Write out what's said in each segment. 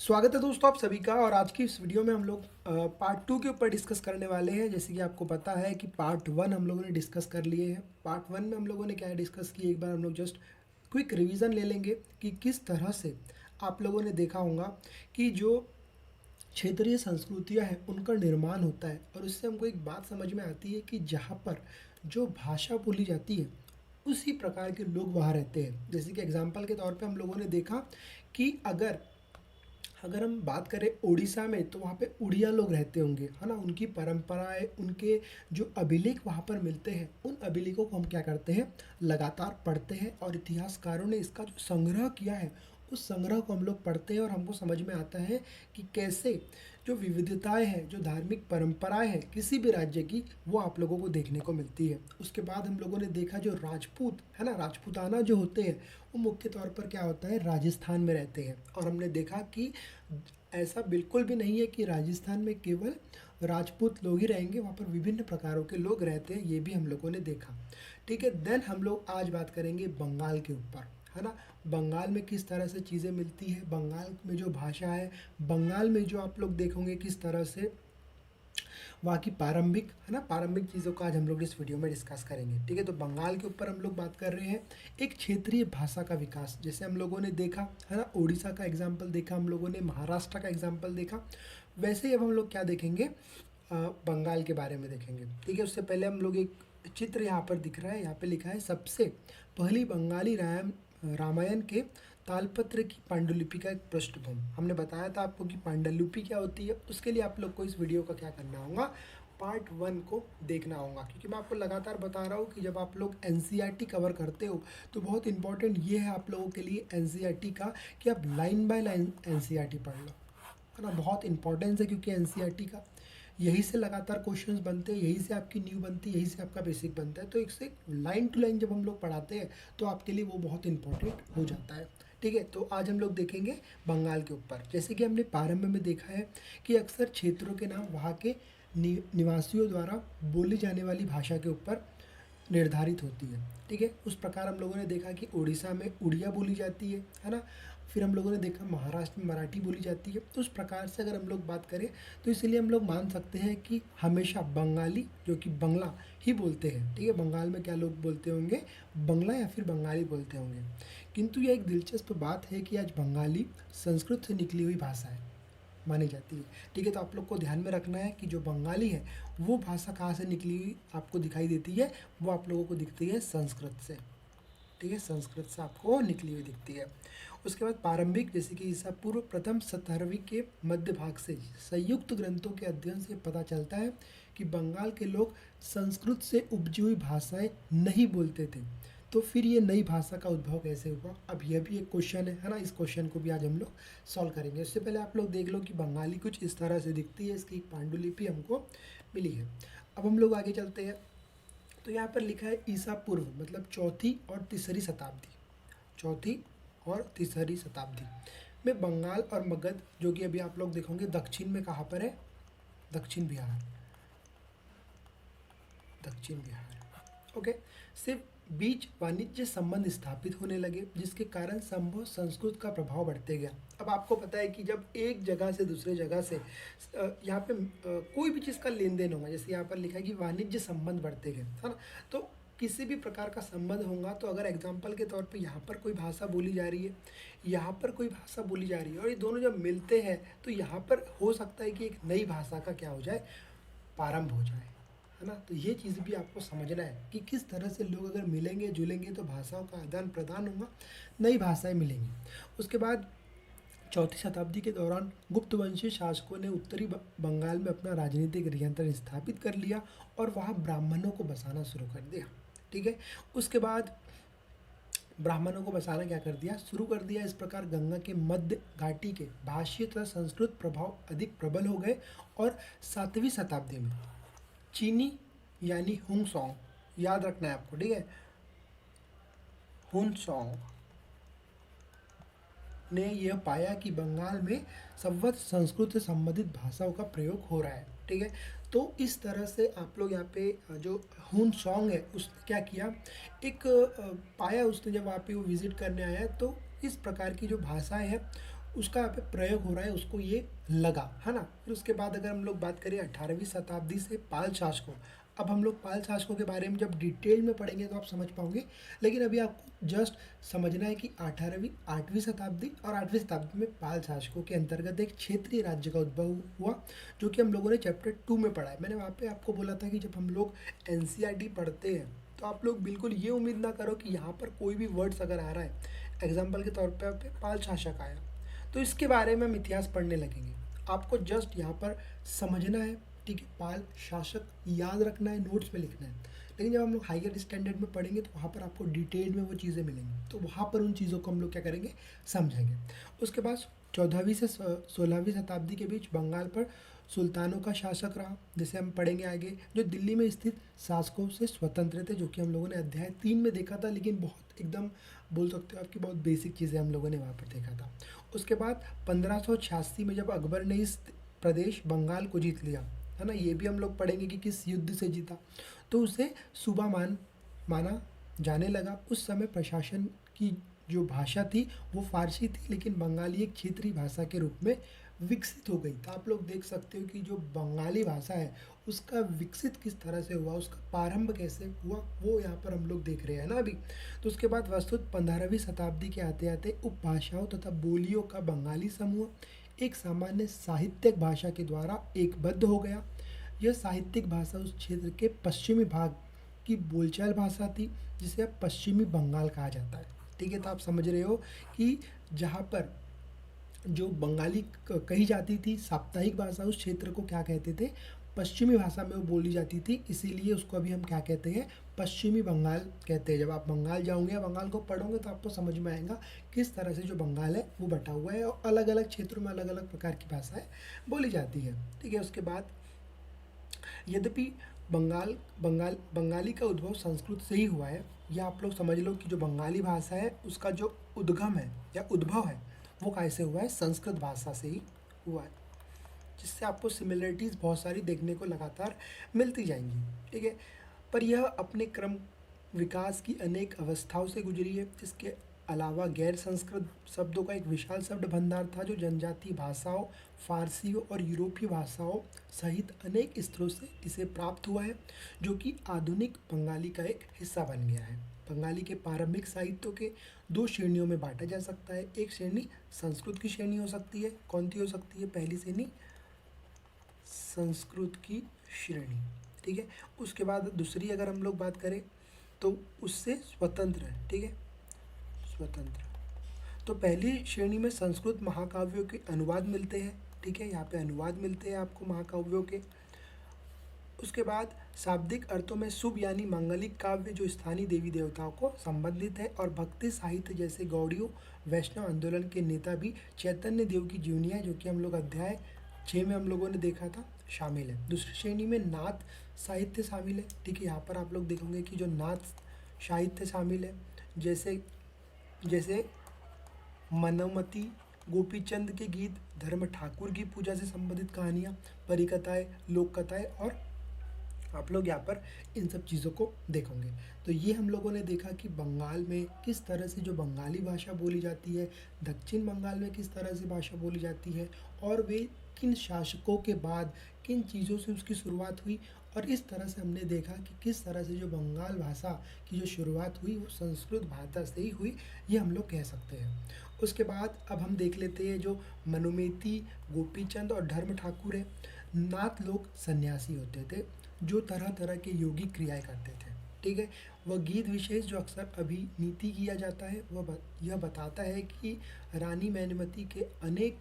स्वागत है दोस्तों आप सभी का। और आज की इस वीडियो में हम लोग पार्ट टू के ऊपर डिस्कस करने वाले हैं। जैसे कि आपको पता है कि पार्ट वन हम लोगों ने डिस्कस कर लिए हैं। पार्ट वन में हम लोगों ने क्या डिस्कस किया, एक बार हम लोग जस्ट क्विक रिवीजन ले लेंगे कि किस तरह से आप लोगों ने देखा होगा कि जो क्षेत्रीय संस्कृतियाँ हैं उनका निर्माण होता है। और उससे हमको एक बात समझ में आती है कि जहाँ पर जो भाषा बोली जाती है उसी प्रकार के लोग वहाँ रहते हैं। जैसे कि एग्जाम्पल के तौर पे हम लोगों ने देखा कि अगर अगर हम बात करें उड़ीसा में तो वहाँ पे उड़िया लोग रहते होंगे, है ना। उनकी परंपराएं, उनके जो अभिलेख वहाँ पर मिलते हैं, उन अभिलेखों को हम क्या करते हैं, लगातार पढ़ते हैं। और इतिहासकारों ने इसका जो संग्रह किया है उस संग्रह को हम लोग पढ़ते हैं और हमको समझ में आता है कि कैसे जो विविधताएं हैं, जो धार्मिक परंपराएं हैं किसी भी राज्य की, वो आप लोगों को देखने को मिलती है। उसके बाद हम लोगों ने देखा जो राजपूत है ना, राजपूताना जो होते हैं वो मुख्य तौर पर क्या होता है, राजस्थान में रहते हैं। और हमने देखा कि ऐसा बिल्कुल भी नहीं है कि राजस्थान में केवल राजपूत लोग ही रहेंगे, वहाँ पर विभिन्न प्रकारों के लोग रहते हैं, ये भी हम लोगों ने देखा। ठीक है, देन हम लोग आज बात करेंगे बंगाल के ऊपर, है ना। बंगाल में किस तरह से चीज़ें मिलती है, बंगाल में जो भाषा है, बंगाल में जो आप लोग देखोगे किस तरह से वहाँ की प्रारंभिक, है ना, प्रारंभिक चीज़ों का आज हम लोग इस वीडियो में डिस्कस करेंगे। ठीक है, तो बंगाल के ऊपर हम लोग बात कर रहे हैं एक क्षेत्रीय भाषा का विकास। जैसे हम लोगों ने देखा, है ना, उड़ीसा का एग्जाम्पल देखा, हम लोगों ने महाराष्ट्र का एग्जाम्पल देखा। वैसे ही अब हम लोग क्या देखेंगे, बंगाल के बारे में देखेंगे। ठीक है, उससे पहले हम लोग एक चित्र यहाँ पर दिख रहा है, यहाँ पे लिखा है सबसे पहली बंगाली रामायण के तालपत्र की पांडुलिपि का एक पृष्ठभूमि। हमने बताया था आपको कि पांडुलिपि क्या होती है। उसके लिए आप लोग को इस वीडियो का क्या करना होगा, पार्ट वन को देखना होगा। क्योंकि मैं आपको लगातार बता रहा हूँ कि जब आप लोग एनसीईआरटी कवर करते हो तो बहुत इंपॉर्टेंट ये है आप लोगों के लिए एनसीईआरटी का कि आप लाइन बाय लाइन एनसीईआरटी पढ़ लो, है ना। बहुत इंपॉर्टेंस है क्योंकि एनसीईआरटी का यही से लगातार क्वेश्चंस बनते हैं, यही से आपकी न्यू बनती है, यही से आपका बेसिक बनता है। तो एक से लाइन टू लाइन जब हम लोग पढ़ाते हैं तो आपके लिए वो बहुत इंपॉर्टेंट हो जाता है। ठीक है, तो आज हम लोग देखेंगे बंगाल के ऊपर। जैसे कि हमने प्रारंभ में देखा है कि अक्सर क्षेत्रों के नाम वहाँ के निवासियों द्वारा बोली जाने वाली भाषा के ऊपर निर्धारित होती है। ठीक है, उस प्रकार हम लोगों ने देखा कि उड़ीसा में उड़िया बोली जाती है ना। फिर हम लोगों ने देखा महाराष्ट्र में मराठी बोली जाती है। तो उस प्रकार से अगर हम लोग बात करें तो इसलिए हम लोग मान सकते हैं कि हमेशा बंगाली जो कि बंगला ही बोलते हैं। ठीक है, बंगाल में क्या लोग बोलते होंगे, बंगला या फिर बंगाली बोलते होंगे। किंतु यह एक दिलचस्प बात है कि आज बंगाली संस्कृत से निकली हुई भाषा है, मानी जाती है। ठीक है, तो आप लोग को ध्यान में रखना है कि जो बंगाली है वो भाषा कहाँ से निकली हुई आपको दिखाई देती है, वो आप लोगों को दिखती है संस्कृत से। ठीक है, संस्कृत से आपको निकली हुई दिखती है। उसके बाद प्रारंभिक, जैसे कि ईसा पूर्व प्रथम 17वीं के मध्य भाग से संयुक्त ग्रंथों के अध्ययन से पता चलता है कि बंगाल के लोग संस्कृत से उपजी हुई भाषाएं नहीं बोलते थे। तो फिर ये नई भाषा का उद्भव कैसे हुआ, अब यह भी एक क्वेश्चन है ना। इस क्वेश्चन को भी आज हम लोग सॉल्व करेंगे। उससे पहले आप लोग देख लो कि बंगाली कुछ इस तरह से दिखती है, इसकी एक पांडुलिपि हमको मिली है। अब हम लोग आगे चलते हैं। तो यहाँ पर लिखा है ईसा पूर्व, मतलब चौथी और तीसरी शताब्दी, चौथी और तीसरी शताब्दी में बंगाल और मगध, जो कि अभी आप लोग देखोगे दक्षिण में कहाँ पर है, दक्षिण बिहार, दक्षिण बिहार। ओके, सिर्फ बीच वाणिज्य संबंध स्थापित होने लगे, जिसके कारण संभव संस्कृत का प्रभाव बढ़ते गया। अब आपको पता है कि जब एक जगह से दूसरे जगह से यहाँ पे कोई भी चीज़ का लेन देन होगा, जैसे यहाँ पर लिखा है कि वाणिज्य संबंध बढ़ते गए, है ना। तो किसी भी प्रकार का संबंध होगा, तो अगर एग्जाम्पल के तौर पे यहाँ पर कोई भाषा बोली जा रही है, यहाँ पर कोई भाषा बोली जा रही है, और ये दोनों जब मिलते हैं तो यहाँ पर हो सकता है कि एक नई भाषा का क्या हो जाए, प्रारंभ हो जाए, है ना। तो ये चीज़ भी आपको समझना है कि किस तरह से लोग अगर मिलेंगे जुलेंगे तो भाषाओं का आदान प्रदान होगा, नई भाषाएं मिलेंगी। उसके बाद चौथी शताब्दी के दौरान गुप्त वंशीय शासकों ने उत्तरी बंगाल में अपना राजनीतिक नियंत्रण स्थापित कर लिया और वहाँ ब्राह्मणों को बसाना शुरू कर दिया। ठीक है, उसके बाद ब्राह्मणों को बसाना क्या कर दिया, शुरू कर दिया। इस प्रकार गंगा के मध्य घाटी के भाषीय तथा संस्कृत प्रभाव अधिक प्रबल हो गए। और 7वीं शताब्दी में चीनी यानी हुन सॉन्ग, याद रखना है आपको, ठीक है, हुन सॉन्ग ने यह पाया कि बंगाल में संवत संस्कृत से संबंधित भाषाओं का प्रयोग हो रहा है। ठीक है, तो इस तरह से आप लोग यहाँ पे जो हुन सॉन्ग है उसने क्या किया, एक पाया उसने, जब वहाँ पे वो विजिट करने आया तो इस प्रकार की जो भाषाएं हैं उसका यहाँ पे प्रयोग हो रहा है, उसको ये लगा, है ना। फिर उसके बाद अगर हम लोग बात करें 18वीं शताब्दी से पाल शासकों, अब हम लोग पाल शासकों के बारे में जब डिटेल में पढ़ेंगे तो आप समझ पाओगे, लेकिन अभी आपको जस्ट समझना है कि 8वीं शताब्दी और 8वीं शताब्दी में पाल शासकों के अंतर्गत एक क्षेत्रीय राज्य का उद्भव हुआ, जो कि हम लोगों ने चैप्टर 2 में पढ़ा है। मैंने वहाँ पे आपको बोला था कि जब हम लोग एनसीईआरटी पढ़ते हैं तो आप लोग बिल्कुल ये उम्मीद ना करो कि यहाँ पर कोई भी वर्ड्स अगर आ रहा है, एग्जाम्पल के तौर पर यहाँ पे पाल शासक आया तो इसके बारे में हम इतिहास पढ़ने लगेंगे। आपको जस्ट यहाँ पर समझना है, ठीक है, पाल शासक याद रखना है, नोट्स में लिखना है। लेकिन जब हम लोग हायर स्टैंडर्ड में पढ़ेंगे तो वहाँ पर आपको डिटेल में वो चीज़ें मिलेंगी, तो वहाँ पर उन चीज़ों को हम लोग क्या करेंगे, समझेंगे। उसके बाद 14वीं से 16वीं शताब्दी के बीच बंगाल पर सुल्तानों का शासक रहा, जैसे हम पढ़ेंगे आगे, जो दिल्ली में स्थित शासकों से स्वतंत्र थे, जो कि हम लोगों ने अध्याय 3 में देखा था, लेकिन बहुत एकदम बोल सकते हो आपकी बहुत बेसिक चीज़ें हम लोगों ने वहाँ पर देखा था। उसके बाद 1586 में जब अकबर ने इस प्रदेश बंगाल को जीत लिया, है ना, ये भी हम लोग पढ़ेंगे कि किस युद्ध से जीता, तो उसे सूबा माना जाने लगा। उस समय प्रशासन की जो भाषा थी वो फारसी थी, लेकिन बंगाली एक क्षेत्रीय भाषा के रूप में विकसित हो गई। तो आप लोग देख सकते हो कि जो बंगाली भाषा है उसका विकसित किस तरह से हुआ, उसका प्रारंभ कैसे हुआ, वो यहाँ पर हम लोग देख रहे हैं ना अभी। तो उसके बाद वस्तुत 15वीं शताब्दी के आते आते उपभाषाओं तथा बोलियों का बंगाली समूह एक सामान्य साहित्यिक भाषा के द्वारा एकबद्ध हो गया। यह साहित्यिक भाषा उस क्षेत्र के पश्चिमी भाग की बोलचाल भाषा थी, जिसे अब पश्चिमी बंगाल कहा जाता है, ठीक है। तो आप समझ रहे हो कि जहाँ पर जो बंगाली कही जाती थी साप्ताहिक भाषा, उस क्षेत्र को क्या कहते थे, पश्चिमी भाषा में वो बोली जाती थी, इसीलिए उसको अभी हम क्या कहते हैं, पश्चिमी बंगाल कहते हैं। जब आप बंगाल जाओगे या बंगाल को पढ़ोगे तो आपको समझ में आएगा किस तरह से जो बंगाल है वो बटा हुआ है और अलग अलग क्षेत्रों में अलग अलग प्रकार की भाषाएं बोली जाती है, ठीक है। उसके बाद यद्यपि बंगाली का उद्भव संस्कृत से ही हुआ है, यह आप लोग समझ लो कि जो बंगाली भाषा है उसका जो उद्गम है या उद्भव है वो कैसे हुआ है, संस्कृत भाषा से ही हुआ है, जिससे आपको सिमिलरिटीज़ बहुत सारी देखने को लगातार मिलती जाएंगी, ठीक है। पर यह अपने क्रम विकास की अनेक अवस्थाओं से गुजरी है। इसके अलावा गैर संस्कृत शब्दों का एक विशाल शब्द भंडार था, जो जनजातीय भाषाओं, फारसियों और यूरोपीय भाषाओं सहित अनेक स्तरों से इसे प्राप्त हुआ है, जो कि आधुनिक बंगाली का एक हिस्सा बन गया है। बंगाली के प्रारंभिक साहित्यों के 2 श्रेणियों में बांटा जा सकता है। एक श्रेणी संस्कृत की श्रेणी हो सकती है, कौन सी हो सकती है, पहली श्रेणी संस्कृत की श्रेणी, ठीक है। उसके बाद दूसरी अगर हम लोग बात करें तो उससे स्वतंत्र है, ठीक है, स्वतंत्र। तो पहली श्रेणी में संस्कृत महाकाव्यों के अनुवाद मिलते हैं, ठीक है, यहाँ पे अनुवाद मिलते हैं आपको महाकाव्यों के। उसके बाद शाब्दिक अर्थों में शुभ यानी मांगलिक काव्य जो स्थानीय देवी देवताओं को संबंधित है, और भक्ति साहित्य जैसे गौड़ियों वैष्णव आंदोलन के नेता भी चैतन्य देव की जीवनियाँ, जो कि हम लोग अध्याय 6 में हम लोगों ने देखा था, शामिल है। दूसरी श्रेणी में नाथ साहित्य शामिल है, ठीक है, यहाँ पर आप लोग देखोगे कि जो नाथ साहित्य शामिल है, जैसे जैसे मनोमती, गोपीचंद के गीत, धर्म ठाकुर की पूजा से संबंधित कहानियाँ, परिकथाएं, लोक कथाएं, और आप लोग यहाँ पर इन सब चीज़ों को देखोगे। तो ये हम लोगों ने देखा कि बंगाल में किस तरह से जो बंगाली भाषा बोली जाती है, दक्षिण बंगाल में किस तरह से भाषा बोली जाती है, और वे किन शासकों के बाद किन चीज़ों से उसकी शुरुआत हुई, और इस तरह से हमने देखा कि किस तरह से जो बंगाल भाषा की जो शुरुआत हुई वो संस्कृत भाषा से ही हुई, ये हम लोग कह सकते हैं। उसके बाद अब हम देख लेते हैं जो मनोमेती, गोपीचंद और धर्म ठाकुर है। नाथ लोग सन्यासी होते थे जो तरह तरह के योगिक क्रियाएं करते थे, ठीक है। वह गीत विशेष जो अक्सर अभिनीति किया जाता है, यह बताता है कि रानी मैनमती के अनेक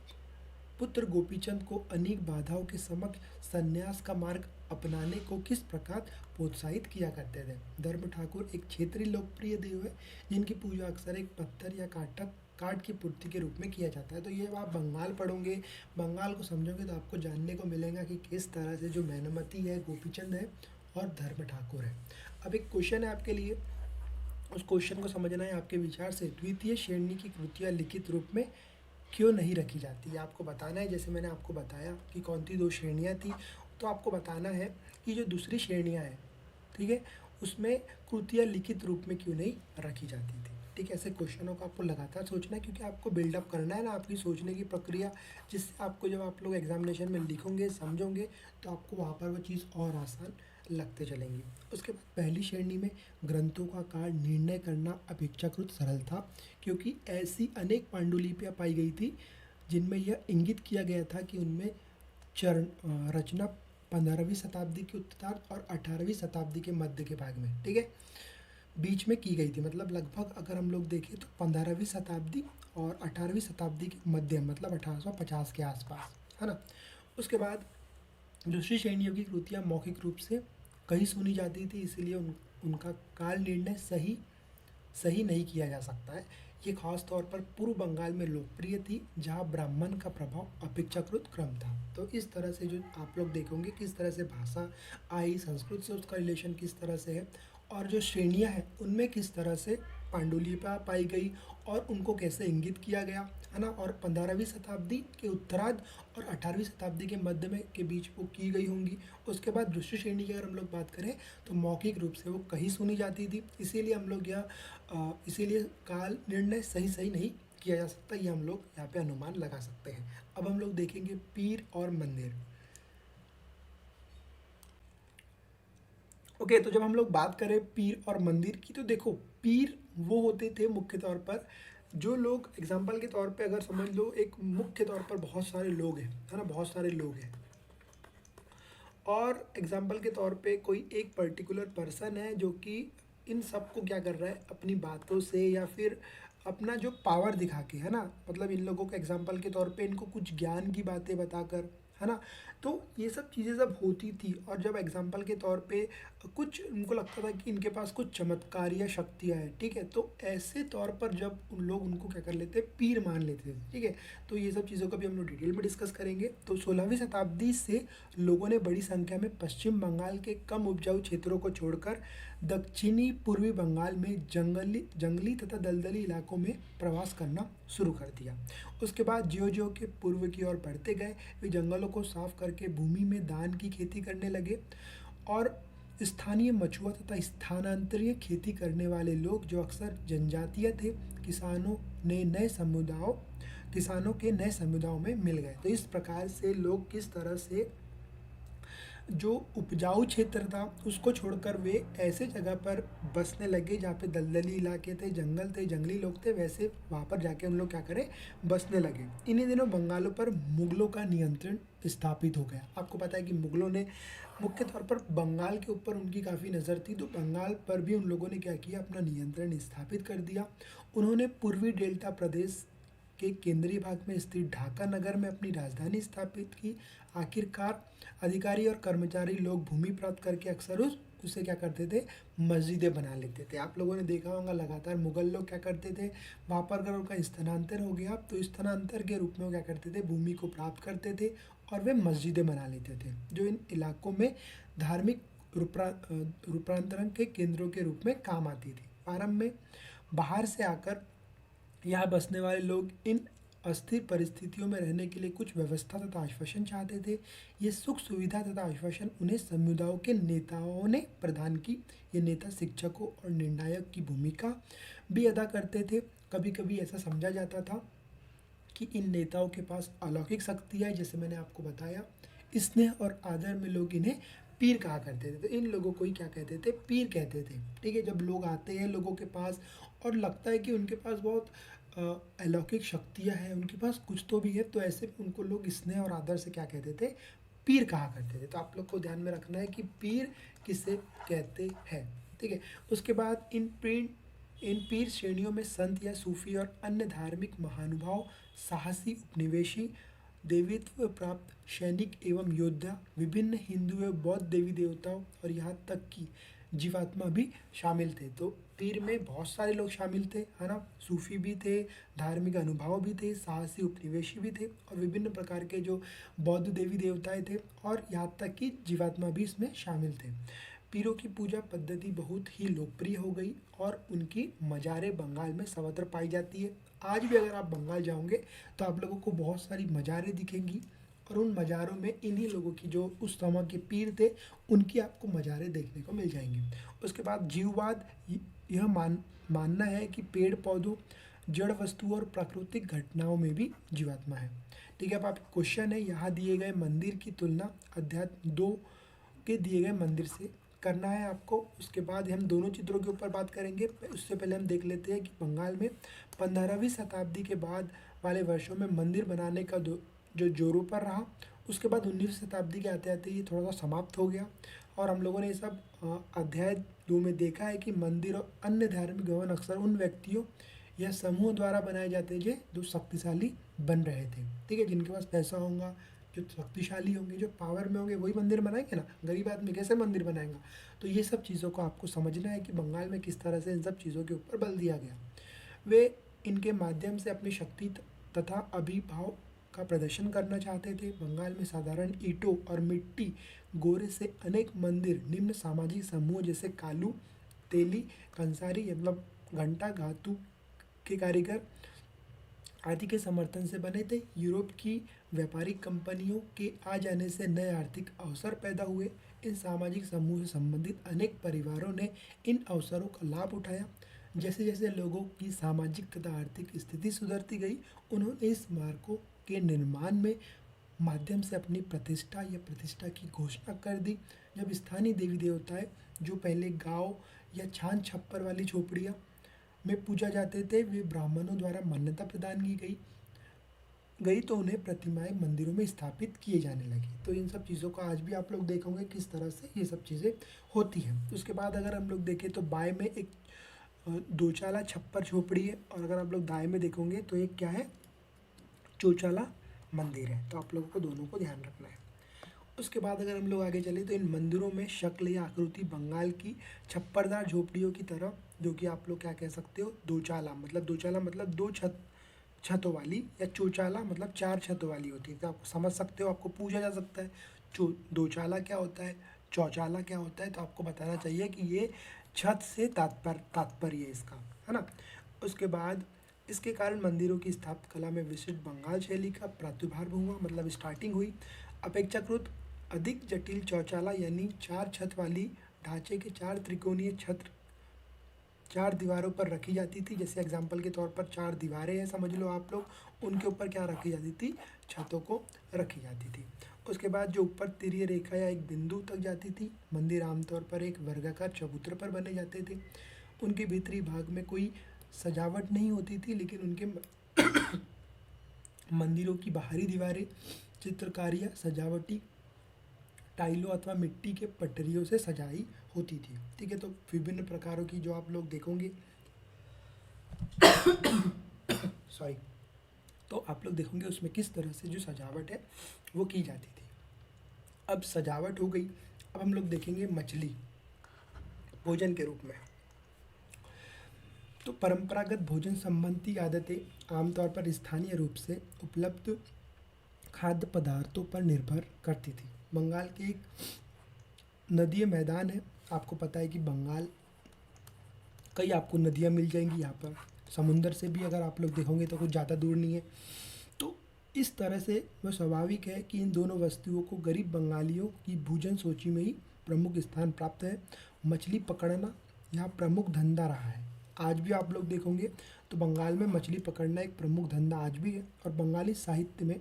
पुत्र गोपीचंद को अनेक बाधाओं के समक्ष संन्यास का मार्ग अपनाने को किस प्रकार प्रोत्साहित किया करते थे। धर्म ठाकुर एक क्षेत्रीय लोकप्रिय देव है जिनकी पूजा अक्सर एक पत्थर या काठ की पूर्ति के रूप में किया जाता है। तो ये आप बंगाल पढ़ोगे, बंगाल को समझोगे तो आपको जानने को मिलेगा कि किस तरह से जो मैनमती है, गोपीचंद है और धर्म ठाकुर है। अब एक क्वेश्चन है आपके लिए, उस क्वेश्चन को समझना है आपके विचार से। द्वितीय श्रेणी की कृतियाँ लिखित रूप में क्यों नहीं रखी जाती है, आपको बताना है। जैसे मैंने आपको बताया कि कौन सी 2 श्रेणियाँ थी, तो आपको बताना है कि जो दूसरी श्रेणियाँ हैं, ठीक है, उसमें कृतियाँ लिखित रूप में क्यों नहीं रखी जाती थी, ठीक है, ऐसे क्वेश्चनों का आपको लगातार सोचना है, क्योंकि आपको बिल्डअप करना है ना आपकी सोचने की प्रक्रिया, जिससे आपको जब आप लोग एग्जामिनेशन में लिखोगे समझोगे तो आपको वहाँ पर वो चीज़ और आसान लगते चलेंगी। उसके बाद पहली श्रेणी में ग्रंथों का काल निर्णय करना अपेक्षाकृत सरल था, क्योंकि ऐसी अनेक पांडुलिपियाँ पाई गई थी जिनमें यह इंगित किया गया था कि उनमें रचना 15वीं शताब्दी के उत्तरार्ध और 18वीं शताब्दी के मध्य के भाग में, ठीक है, बीच में की गई थी। मतलब लगभग अगर हम लोग देखें तो 15वीं शताब्दी और 18वीं शताब्दी के मध्य, मतलब 1850 के आसपास, है ना। उसके बाद दूसरी श्रेणियों की कृतियाँ मौखिक रूप से कहीं सुनी जाती थी, इसीलिए उनका काल निर्णय सही नहीं किया जा सकता है। ये खास तौर पर पूर्व बंगाल में लोकप्रिय थी, जहाँ ब्राह्मण का प्रभाव अपेक्षाकृत कम था। तो इस तरह से जो आप लोग देखोगे किस तरह से भाषा आई, संस्कृत से उसका रिलेशन किस तरह से है, और जो श्रेणियाँ हैं उनमें किस तरह से पांडुलिपियाँ पाई गई और उनको कैसे इंगित किया गया, है ना। और 15वीं शताब्दी के उत्तरार्ध और 18वीं शताब्दी के मध्य में के बीच वो की गई होंगी। उसके बाद दूसरी श्रेणी की अगर हम लोग बात करें तो मौखिक रूप से वो कहीं सुनी जाती थी, इसीलिए हम लोग इसीलिए काल निर्णय सही नहीं किया जा सकता, ये हम लोग यहाँ पे अनुमान लगा सकते हैं। अब हम लोग देखेंगे पीर और मंदिर। ओके, तो जब हम लोग बात करें पीर और मंदिर की, तो देखो पीर वो होते थे मुख्य तौर पर जो लोग, एग्जाम्पल के तौर पे अगर समझ लो एक मुख्य तौर पर बहुत सारे लोग हैं, है ना, बहुत सारे लोग हैं, और एग्जाम्पल के तौर पे कोई एक पर्टिकुलर पर्सन है जो कि इन सबको क्या कर रहा है अपनी बातों से या फिर अपना जो पावर दिखा के, है ना, मतलब इन लोगों को एग्जाम्पल के तौर पे इनको कुछ ज्ञान की बातें बताकर, है ना। तो ये सब चीज़ें जब होती थी और जब एग्जाम्पल के तौर पे कुछ उनको लगता था कि इनके पास कुछ चमत्कार या शक्तियाँ हैं, ठीक है, तो ऐसे तौर पर जब उन लोग उनको क्या कर लेते, पीर मान लेते थे, ठीक है। तो ये सब चीज़ों को भी हम लोग डिटेल में डिस्कस करेंगे। तो 16वीं शताब्दी से लोगों ने बड़ी संख्या में पश्चिम बंगाल के कम उपजाऊ क्षेत्रों को छोड़कर दक्षिणी पूर्वी बंगाल में जंगली तथा दलदली इलाकों में प्रवास करना शुरू कर दिया। उसके बाद ज्यो के पूर्व की ओर बढ़ते गए, वे जंगलों को साफ करके भूमि में धान की खेती करने लगे, और स्थानीय मछुआ तथा स्थानांतरीय खेती करने वाले लोग जो अक्सर जनजातीय थे, किसानों के नए समुदायों में मिल गए। तो इस प्रकार से लोग किस तरह से जो उपजाऊ क्षेत्र था उसको छोड़कर वे ऐसे जगह पर बसने लगे जहाँ पे दलदली इलाके थे, जंगल थे, जंगली लोग थे, वैसे वहाँ पर जाके हम लोग क्या करें, बसने लगे। इन्हीं दिनों बंगालों पर मुगलों का नियंत्रण स्थापित हो गया। आपको पता है कि मुगलों ने मुख्य तौर पर बंगाल के ऊपर उनकी काफ़ी नज़र थी, तो बंगाल पर भी उन लोगों ने क्या किया, अपना नियंत्रण स्थापित कर दिया। उन्होंने पूर्वी डेल्टा प्रदेश के केंद्रीय भाग में स्थित ढाका नगर में अपनी राजधानी स्थापित की। आखिरकार अधिकारी और कर्मचारी लोग भूमि प्राप्त करके अक्सर उसे क्या करते थे, मस्जिदें बना लेते थे। आप लोगों ने देखा होगा लगातार मुगल लोग क्या करते थे, वहाँ पर अगर उनका स्थानांतर हो गया तो स्थानांतर के रूप में वो क्या करते थे, भूमि को प्राप्त करते थे और वे मस्जिदें बना लेते थे, जो इन इलाकों में धार्मिक रूपांतरण के केंद्रों के रूप में काम आती थी। प्रारंभ में बाहर से आकर यहाँ बसने वाले लोग इन अस्थिर परिस्थितियों में रहने के लिए कुछ व्यवस्था तथा आश्वासन चाहते थे। ये सुख सुविधा तथा आश्वासन उन्हें समुदायों के नेताओं ने प्रदान की। ये नेता शिक्षकों और निर्णायक की भूमिका भी अदा करते थे। कभी कभी ऐसा समझा जाता था कि इन नेताओं के पास अलौकिक शक्ति है, जैसे मैंने आपको बताया। स्नेह और आदर में लोग इन्हें पीर कहा करते थे, तो इन लोगों को ही क्या कहते थे, पीर कहते थे, ठीक है। जब लोग आते हैं लोगों के पास और लगता है कि उनके पास बहुत अलौकिक शक्तियाँ हैं, उनके पास कुछ तो भी है, तो ऐसे में उनको लोग स्नेह और आदर से क्या कहते थे, पीर कहा करते थे। तो आप लोग को ध्यान में रखना है कि पीर किसे कहते हैं, ठीक है। उसके बाद इन पीर श्रेणियों में संत या सूफी और अन्य धार्मिक महानुभाव, साहसी उपनिवेशी, देवीत्व प्राप्त सैनिक एवं योद्धा, विभिन्न हिंदू एवं बौद्ध देवी देवताओं और यहाँ तक कि जीवात्मा भी शामिल थे। तो पीर में बहुत सारे लोग शामिल थे, है ना, सूफी भी थे, धार्मिक अनुभव भी थे, साहसी उपनिवेशी भी थे, और विभिन्न प्रकार के जो बौद्ध देवी देवताएं थे, और यहाँ तक कि जीवात्मा भी इसमें शामिल थे। पीरों की पूजा पद्धति बहुत ही लोकप्रिय हो गई और उनकी मज़ारें बंगाल में सर्वत्र पाई जाती है। आज भी अगर आप बंगाल जाओगे तो आप लोगों को बहुत सारी मज़ारें दिखेंगी, और उन मज़ारों में इन्हीं लोगों की जो उस समय के पीर थे उनकी आपको मज़ारें देखने को मिल जाएंगी। उसके बाद जीववाद, यह मानना है कि पेड़ पौधों, जड़ वस्तु और प्राकृतिक घटनाओं में भी जीवात्मा है। ठीक है, अब आपका क्वेश्चन है, यहाँ दिए गए मंदिर की तुलना अध्याय 2 के दिए गए मंदिर से करना है आपको। उसके बाद हम दोनों चित्रों के ऊपर बात करेंगे। उससे पहले हम देख लेते हैं कि बंगाल में 15वीं शताब्दी के बाद वाले वर्षों में मंदिर बनाने का जो जोरों पर रहा, उसके बाद 19वीं शताब्दी के आते आते ये थोड़ा सा समाप्त हो गया। और हम लोगों ने ये सब अध्याय 2 में देखा है कि मंदिर और अन्य धार्मिक भवन अक्सर उन व्यक्तियों या समूह द्वारा बनाए जाते हैं जो शक्तिशाली बन रहे थे। ठीक है, जिनके पास पैसा होगा, जो शक्तिशाली होंगे, जो पावर में होंगे, वही मंदिर बनाएंगे ना। गरीब आदमी कैसे मंदिर बनाएगा? तो ये सब चीज़ों को आपको समझना है कि बंगाल में किस तरह से इन सब चीज़ों के ऊपर बल दिया गया। वे इनके माध्यम से अपनी शक्ति तथा अभिभाव का प्रदर्शन करना चाहते थे। बंगाल में साधारण ईंटों और मिट्टी गोरे से अनेक मंदिर निम्न सामाजिक समूह जैसे कालू, तेली, कंसारी मतलब घंटा धातु के कारीगर आदि के समर्थन से बने थे। यूरोप की व्यापारिक कंपनियों के आ जाने से नए आर्थिक अवसर पैदा हुए। इन सामाजिक समूह से संबंधित अनेक परिवारों ने इन अवसरों का लाभ उठाया। जैसे जैसे लोगों की सामाजिक तथा आर्थिक स्थिति सुधरती गई, उन्होंने इस मार्गों के निर्माण में माध्यम से अपनी प्रतिष्ठा की घोषणा कर दी। जब स्थानीय देवी देवताएं, जो पहले गांव या छान छप्पर वाली झोपड़ियाँ में पूजा जाते थे, वे ब्राह्मणों द्वारा मान्यता प्रदान की गई तो उन्हें प्रतिमाएं मंदिरों में स्थापित किए जाने लगी। तो इन सब चीज़ों को आज भी आप लोग देखोगे किस तरह से ये सब चीज़ें होती हैं। उसके बाद अगर हम लोग देखें तो बाएं में एक दोचाला छप्पर झोपड़ी है, और अगर आप लोग दाएं में देखोगे तो एक क्या है, चौचाला मंदिर है। तो आप लोगों को दोनों को ध्यान रखना है। उसके बाद अगर हम लोग आगे चले तो इन मंदिरों में शक्ल या आकृति बंगाल की छप्परदार झोपड़ियों की तरह, जो कि आप लोग क्या कह सकते हो, दोचाला मतलब दो छतों वाली, या चौचाला मतलब 4 छतों वाली होती है। तो आप समझ सकते हो, आपको पूछा जा सकता है दोचाला क्या होता है, चौचाला क्या होता है, तो आपको बताना चाहिए कि ये छत से तात्पर्य है इसका, है ना। उसके बाद इसके कारण मंदिरों की स्थापत्य कला में विशिष्ट बंगाल शैली का प्रादुर्भाव हुआ, मतलब स्टार्टिंग हुई। अपेक्षाकृत अधिक जटिल चौचाला यानी 4 छत वाली ढांचे के 4 त्रिकोणीय छत 4 दीवारों पर रखी जाती थी। जैसे एग्जाम्पल के तौर पर 4 दीवारें हैं समझ लो आप लोग, उनके ऊपर क्या रखी जाती थी, छतों को रखी जाती थी। उसके बाद जो ऊपर तिरछी रेखा या एक बिंदु तक जाती थी। मंदिर आमतौर पर एक वर्गाकार चबूतरे पर बने जाते थे। उनके भीतरी भाग में कोई सजावट नहीं होती थी, लेकिन उनके मंदिरों की बाहरी दीवारें चित्रकारियाँ सजावटी टाइलों अथवा मिट्टी के पटरियों से सजाई होती थी। ठीक है, तो विभिन्न प्रकारों की जो आप लोग देखोगे सॉरी, तो आप लोग देखोगे उसमें किस तरह से जो सजावट है वो की जाती थी। अब सजावट हो गई, अब हम लोग देखेंगे मछली भोजन के रूप में। तो परंपरागत भोजन संबंधी आदतें आमतौर पर स्थानीय रूप से उपलब्ध खाद्य पदार्थों पर निर्भर करती थी। बंगाल के एक नदीय मैदान है, आपको पता है कि बंगाल कई आपको नदियाँ मिल जाएंगी यहाँ पर, समुंदर से भी अगर आप लोग देखोगे तो कुछ ज़्यादा दूर नहीं है। तो इस तरह से वह स्वाभाविक है कि इन दोनों वस्तुओं को गरीब बंगालियों की भोजन सूची में ही प्रमुख स्थान प्राप्त है। मछली पकड़ना यहाँ प्रमुख धंधा रहा है। आज भी आप लोग देखोगे तो बंगाल में मछली पकड़ना एक प्रमुख धंधा आज भी है, और बंगाली साहित्य में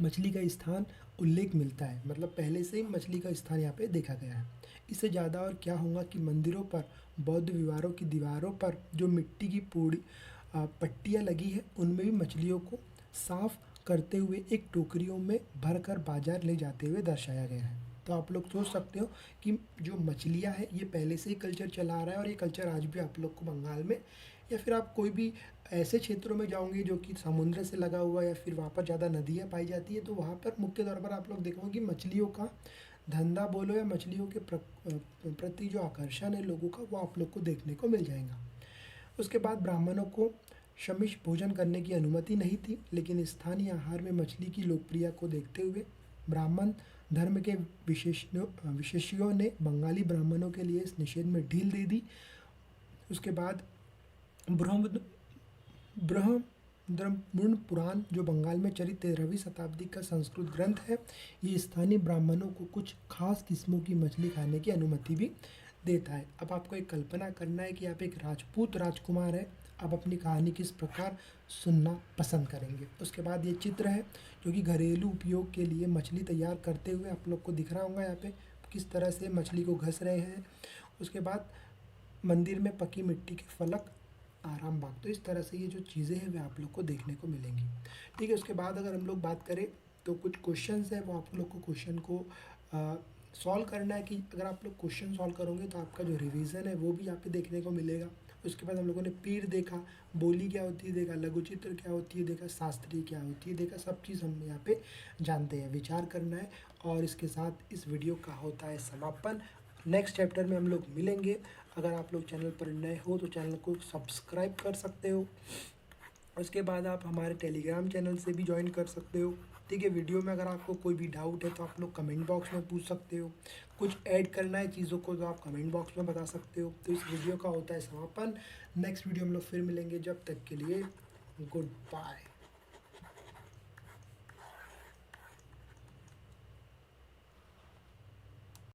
मछली का स्थान उल्लेख मिलता है, मतलब पहले से ही मछली का स्थान यहाँ पे देखा गया है। इससे ज़्यादा और क्या होगा कि मंदिरों पर बौद्ध विहारों की दीवारों पर जो मिट्टी की पट्टियाँ लगी है, उनमें भी मछलियों को साफ करते हुए एक टोकरियों में भरकर बाजार ले जाते हुए दर्शाया गया है। तो आप लोग सोच सकते हो कि जो मछलियाँ है ये पहले से ही कल्चर चला आ रहा है, और ये कल्चर आज भी आप लोग को बंगाल में, या फिर आप कोई भी ऐसे क्षेत्रों में जाओगे जो कि समुद्र से लगा हुआ या फिर वहाँ पर ज़्यादा नदियाँ पाई जाती है, तो वहाँ पर मुख्य तौर पर आप लोग देखोगे कि मछलियों का धंधा बोलो या मछलियों के प्रति जो आकर्षण है लोगों का, वो आप लोग को देखने को मिल जाएगा। उसके बाद ब्राह्मणों को शमिश भोजन करने की अनुमति नहीं थी, लेकिन स्थानीय आहार में मछली की लोकप्रियता को देखते हुए ब्राह्मण धर्म के विशेषज्ञों ने बंगाली ब्राह्मणों के लिए इस निषेध में ढील दे दी। उसके बाद ब्रह्मद्रमुण पुराण, जो बंगाल में चरित 13वीं शताब्दी का संस्कृत ग्रंथ है, ये स्थानीय ब्राह्मणों को कुछ खास किस्मों की मछली खाने की अनुमति भी देता है। अब आपको एक कल्पना करना है कि आप एक राजपूत राजकुमार है, आप अपनी कहानी किस प्रकार सुनना पसंद करेंगे। उसके बाद ये चित्र है जो कि घरेलू उपयोग के लिए मछली तैयार करते हुए आप लोग को दिख रहा होगा, यहाँ पे किस तरह से मछली को घस रहे हैं। उसके बाद मंदिर में पकी मिट्टी के फलक, आराम बाग। तो इस तरह से ये जो चीज़ें हैं वे आप लोग को देखने को मिलेंगी। ठीक है, उसके बाद अगर हम लोग बात करें तो कुछ क्वेश्चंस हैं, वो आप लोग को क्वेश्चन को सॉल्व करना है कि अगर आप लोग क्वेश्चन सॉल्व करोगे तो आपका जो रिवीजन है वो भी यहाँ पे देखने को मिलेगा। उसके बाद हम लोगों ने पीर देखा, बोली क्या होती है देखा, लघु चित्र क्या होती है देखा, शास्त्रीय क्या होती है देखा, सब चीज़ हम यहाँ पे जानते हैं। विचार करना है और इसके साथ इस वीडियो का होता है समापन। नेक्स्ट चैप्टर में हम लोग मिलेंगे। अगर आप लोग चैनल पर नए हो तो चैनल को सब्सक्राइब कर सकते हो। उसके बाद आप हमारे टेलीग्राम चैनल से भी ज्वाइन कर सकते हो। ठीक है, वीडियो में अगर आपको कोई भी डाउट है तो आप लोग कमेंट बॉक्स में पूछ सकते हो। कुछ ऐड करना है चीज़ों को तो आप कमेंट बॉक्स में बता सकते हो। तो इस वीडियो का होता है समापन। नेक्स्ट वीडियो हम लोग फिर मिलेंगे, जब तक के लिए गुड बाय।